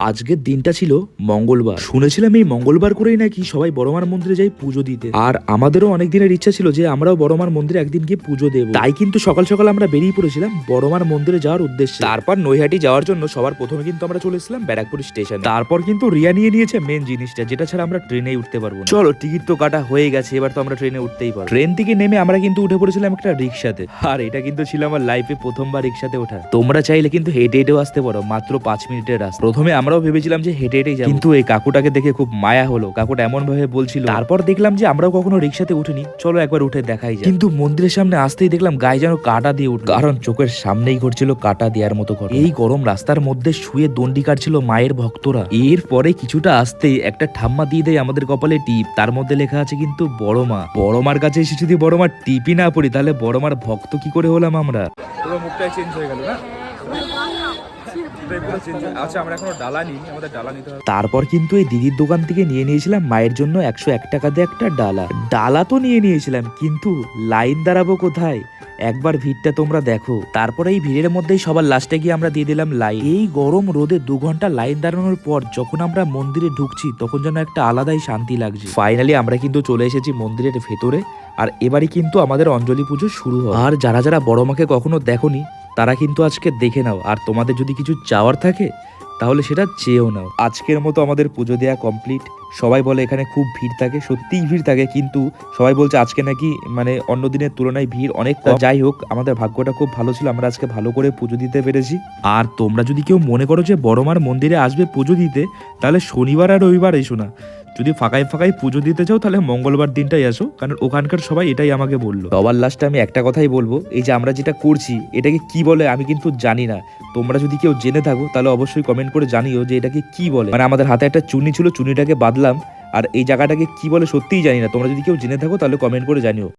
আজকের দিনটা ছিল মঙ্গলবার। শুনেছিলাম এই মঙ্গলবার করেই নাকি সবাই বড়মার মন্দিরে যাই পুজো দিতে। আর আমাদেরও অনেক দিনের ইচ্ছা ছিল যে আমরাও বড়মার মন্দিরে একদিন গিয়ে পুজো দেবো। তাই কিন্তু সকাল সকাল আমরা বেরিয়ে পড়েছিলাম বড়মার মন্দিরে যাওয়ার উদ্দেশ্যে। তারপর নৈহাটি যাওয়ার জন্য সবার প্রথমে কিন্তু আমরা চলে এসেছিলাম ব্যারাকপুর স্টেশন। তারপর কিন্তু রিয়া নিয়ে নিয়েছে মেন জিনিসটা, যেটা ছাড়া আমরা ট্রেনেই উঠতে পারবো না। চলো, টিকিট তো কাটা হয়ে গেছে, এবার তো আমরা ট্রেনে উঠতেই পারবো। ট্রেন থেকে নেমে আমরা কিন্তু উঠে পড়েছিলাম একটা রিক্সাতে। আর এটা কিন্তু ছিল আমার লাইফে প্রথমবার রিক্সাতে ওঠা। তোমরা চাইলে কিন্তু হেঁটে হেঁটেও আসতে পারো, মাত্র 5 মিনিটের রাস্তা। প্রথমে আমরাও ভেবেছিলাম যে হেঁটে হেঁটেই যাবো, কিন্তু এই কাকুটাকে দেখে খুব মায়া হলো। কাকুটা এমন ভাবে বলছিল। তারপর দেখলাম যে আমরাও কখনো রিক্সাতে উঠিনি, চলো একবার উঠে দেখাই যায়। কিন্তু মন্দিরের সামনে আসতেই দেখলাম গায়ে যেন কাটা দিয়ে উঠল, কারণ চোখের সামনেই ঘটছিল কাটা দেওয়ার মতো ঘটনা। এই গরম রাস্তার মধ্যে শুয়ে দণ্ডি কাটছিল মায়ের ভক্তরা। এরপরে কিছুটা আসতেই একটা ঠাম্মা দিয়ে দেয় আমাদের কপালে টিপ, তার মধ্যে লেখা আছে কিন্তু বড়মা। বড়মার কাছে এসে যদি বড়মার টিপই না পড়ি তাহলে বড়মার ভক্ত কি করে হলাম আমরা। পুরো মুখটাই চেঞ্জ হয়ে গেল না। তারপর কিন্তু এই দিদির দোকান থেকে নিয়ে নিয়েছিলাম মায়ের জন্য 101 টাকা দিয়ে একটা ডালা। ডালা তো নিয়ে নিয়েছিলাম, কিন্তু লাইন দাঁড়াবো কোথায়? একবার ভিড়টা তোমরা দেখো। তারপরে এই ভিড়ের মধ্যেই সবার লাস্টে গিয়ে আমরা দিয়ে দিলাম লাইন। এই গরম রোদে 2 ঘন্টা লাইন দাঁড়ানোর পর যখন আমরা মন্দিরে ঢুকছি তখন যেন একটা আলাদাই শান্তি লাগছে। ফাইনালি আমরা কিন্তু চলে এসেছি মন্দিরের ভেতরে। আর এবারই কিন্তু আমাদের অঞ্জলি পুজো শুরু হয়। আর যারা যারা বড় মাকে কখনো দেখোনি তারা কিন্তু আজকে দেখে নাও। আর তোমাদের যদি কিছু চাওয়ার থাকে তাহলে সেটা চেয়েও নাও। আজকের মতো আমাদের পুজো দেওয়া কমপ্লিট। সবাই বলে এখানে খুব ভিড় থাকে, সত্যিই ভিড় থাকে, কিন্তু সবাই বলছে আজকে নাকি অন্য দিনের তুলনায় ভিড় অনেক কম। যাই হোক, আমাদের ভাগ্যটা খুব ভালো ছিল, আমরা আজকে ভালো করে পুজো দিতে পেরেছি। আর তোমরা যদি কেউ মনে করো যে বড়মার মন্দিরে আসবে পুজো দিতে, তাহলে শনিবার আর রবিবার এসো না। যদি ফাঁকায় ফাঁকায় পুজো দিতে চাও তাহলে মঙ্গলবার দিনটাই আসো, কারণ ওখানকার সবাই এটাই আমাকে বললো। সবার লাস্টে আমি একটা কথাই বলবো, এই যে আমরা যেটা করছি এটাকে কি বলে আমি কিন্তু জানি না। তোমরা যদি কেউ জেনে থাকো তাহলে অবশ্যই কমেন্ট করে জানিও যে এটাকে কি বলে। আমাদের হাতে একটা চুনি ছিল, চুনিটাকে বাঁধলাম, আর এই জায়গাটাকে কি বলে সত্যিই জানি না। তোমরা যদি কেউ জেনে থাকো তাহলে কমেন্ট করে জানিও।